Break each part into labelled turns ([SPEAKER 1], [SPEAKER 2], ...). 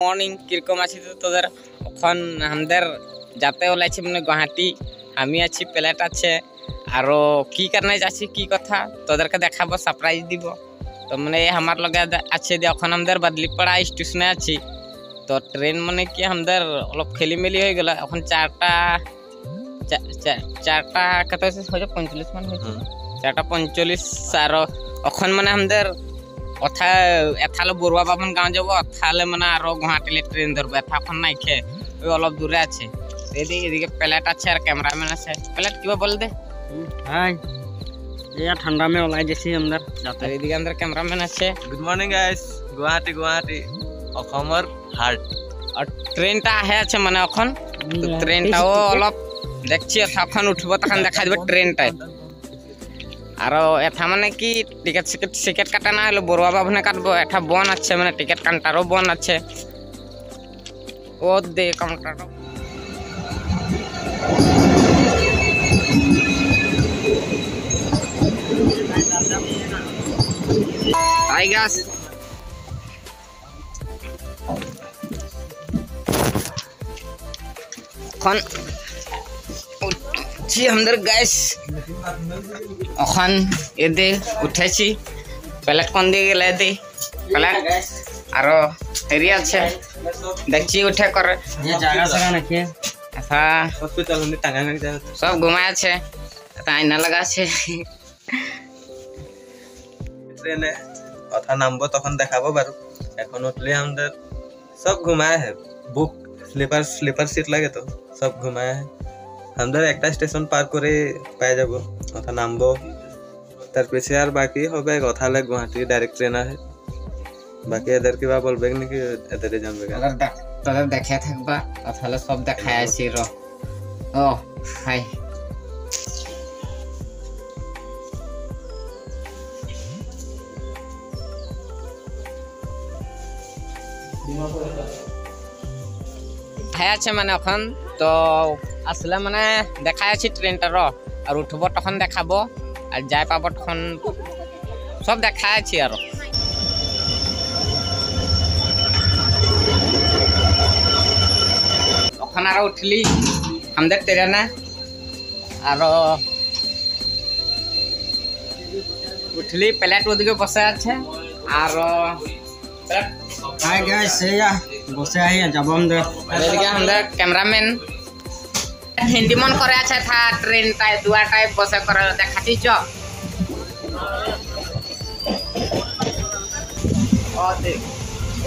[SPEAKER 1] Morning কিরকম আছি তোদের এখন আমাদের যাতে ওলাইছি মানে গুয়াহাটি আমি আছি প্লেট আছে আরো কি কারণে যাচ্ছি কি কথা তোদেরকে দেখাবো সারপ্রাইজ দিব তো মানে আমার লগে আছে এখন আমাদের বাদলিপাড়া স্টেশনে আছি তো ট্রেন মানে কি আমাদের অলপ খেলিমেলি হয়ে গেল এখন চারটা কত হয়েছে 45 মান হয়েছে 4:45 আর এখন মানে আমাদের কথা এথালে বড়ুয়া বাবন গাঁও যাব তাহলে মানে আরো গুয়াহাটিলে ট্রেন ধরবো এখন নাই খেয়ে ওই অলপ দূরে আছে এদিকে প্লেট আছে আর ক্যামেরাম্যান আছে প্লেট কিবা বল দে
[SPEAKER 2] हाय ये ठंडा में ओलाई जैसे अंदर जाते
[SPEAKER 1] আর এদিকে আমাদের ক্যামেরাম্যান আছে
[SPEAKER 3] good morning guys Guwahati Guwahati অসমৰ হার্ট
[SPEAKER 1] আর ট্রেনটা আহে আছে মানে এখন ট্রেনটাও অলপ দেখছি এখন উঠবো তখন দেখা যাবে ট্রেনটায় আর এথা মানে কি টিকেট কাটা না হলে বড়ুয়া বাবনে কাটবো এটা বন আছে মানে টিকেট কাউন্টারও বন আছে ও দে কাউন্টার হাই গাইস এখন উঠছি আমাদের গাইস এখন এদে উঠেছি প্লেট কোন দিকে গেলে দে প্লেট আরো হেরি আছে দেখছি উঠে করে
[SPEAKER 2] ये जगह जगह रखिए
[SPEAKER 1] আচ্ছা
[SPEAKER 3] হসপিটাল নে টাঙ্গা না যায়
[SPEAKER 1] সব ঘুমায় আছে আয়না লাগা আছে
[SPEAKER 3] ট্রেনে কথা নামবো তখন দেখাবো বারু এখন উঠলে আমাদের সব ঘুমায় है বুক স্লিপার সিট লাগে তো সব ঘুমায় है আমাদের একটা স্টেশন পার করে পাই যাব কথা নামবো তার পিছে আর বাকি হবে কথালে গুয়াহাটি ডাইরেক্ট ট্রেন আছে বাকি এদের কিবা বলবে নাকি এদেরই জানবে
[SPEAKER 1] তোদের দেখে থাকবা তাহলে সব দেখায় আসি ও হাই হ্যাঁ আছে মানে এখন তো আসলে মানে দেখাই আছি ট্রেনটার আর উঠবো তখন দেখাবো আর যাই পাবো তখন সব দেখাই আছি আর তখন আরো উঠলি আমাদের ট্রেনে আর উঠলি প্লেট ওদিকে বসে আছে আর
[SPEAKER 2] हाय गाइस से या বসে আই যাব আমরা
[SPEAKER 1] এদিকে আমাদের ক্যামেরাম্যান হিন্দি মন করে আছে থা ট্রেনটায় দুয়াটায় বসে করে দেখাচ্ছি চ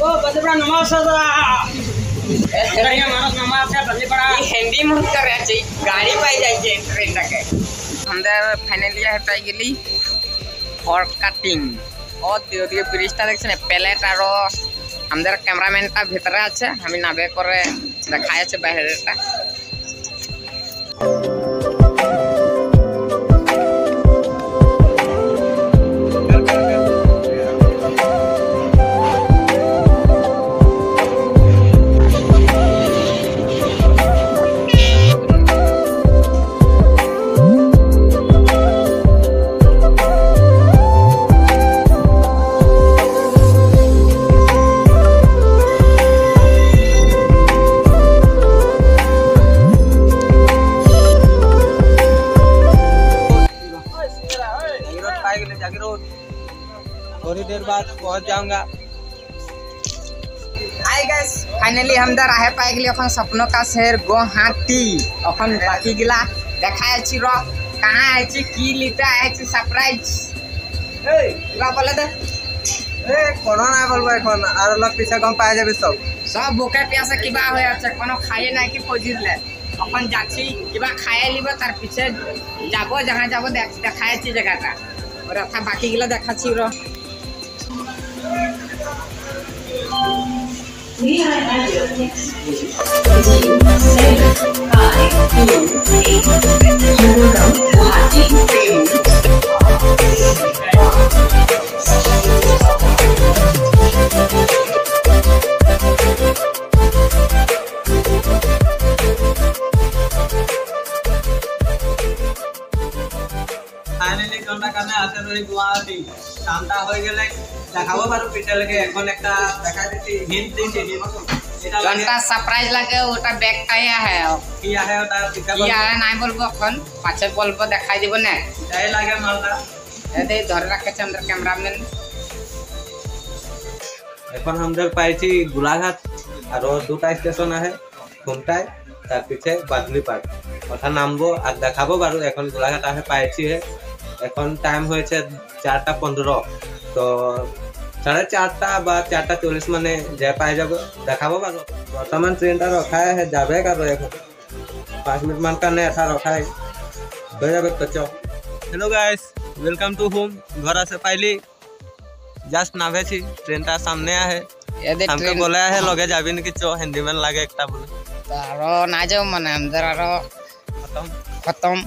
[SPEAKER 2] ओ बदबड़ा नमाज सदा ये मानस नमाज है बल्ली पड़ा
[SPEAKER 1] হিন্দি মন করে আছে গাড়ি পাই যাইছে ট্রেনটাকে আমাদের ফাইনালি হটাই গেলি ফর কাটিং ও ওদিকে ব্রিজটা দেখছেন প্লেট আর আমাদের ক্যামেরাম্যানটা ভিতরে আছে আমি নাবে করে দেখাই আছে বাইরেটা
[SPEAKER 3] थोड़ी देर बाद पहुंच जाऊंगा
[SPEAKER 1] हाय गाइस फाइनली हमदार आहे पाई गेली এখন স্বপ্ন কা শহর গুয়াহাটি এখন বাকি গিলা দেখাই আছি কাহা আইছি কি লিটা আইছি সারপ্রাইজ এই লা বলে দে
[SPEAKER 3] কোনো না বলবো এখন আর অলপ পিছে গম পাই যাবে
[SPEAKER 1] সব ভোকে পিয়াসে কিবা হয়ে আছে কোনো খাইয়ে নাই কি পজিরলে এখন যাচ্ছি কিবা খাইয়ে লিব তার পিছে যাব জায়গা যাব দেখাই আছি জায়গাটা ওর কথা বাকি গিলা দেখাচ্ছি
[SPEAKER 4] We are at your next station. 7, 5, 2, 8. You will go to Guwahati.
[SPEAKER 3] Finally কোনটা কানে আছে রই গুয়াহাটি কামটা হয়ে গেলে দেখাবো পারো পিছালকে এখন একটা দেখা দিচ্ছি হিন্ট দিচ্ছি
[SPEAKER 1] জনটা সারপ্রাইজ লাগে ওটা ব্যাগ খাইয়া হে
[SPEAKER 3] কি আহে ওটা টিকা
[SPEAKER 1] কি আর নাই বলবো এখন পাছে বলবো দেখাই দিব না
[SPEAKER 3] যাই লাগে মালটা
[SPEAKER 1] এদে ধরে রাখেছে আমাদের ক্যামেরাম্যান
[SPEAKER 3] এখন আমাদের পাইছি গোলাঘাট আর দুটা স্টেশন আহে ঘুমটায় তার পিছে বাদলিপাড় ওটা নামবো আর দেখাবো বারু এখন গোলাঘাট আহে পাইছি হে এখন টাইম হয়েছে 4:15 তো 4:30 বা 4:40 মানে যে পাই যাব দেখাবো বারু বর্তমান ট্রেনটা রখায় হে যাবে কারো এখন 5 মিনিট মান কারণে এটা রখায় হয়ে যাবে তো চল hello guys welcome to home घर से पहली जस्ट नावेছি ট্রেনটা সামনে আহে
[SPEAKER 1] এদে
[SPEAKER 3] हमके
[SPEAKER 1] ট্রেন
[SPEAKER 3] बोला है लगे जाबिन कि चो हैंडीमैन लागे एकटा बोले
[SPEAKER 1] আরো না যাও মানে আমাদের আরো
[SPEAKER 3] खत्म
[SPEAKER 1] খতম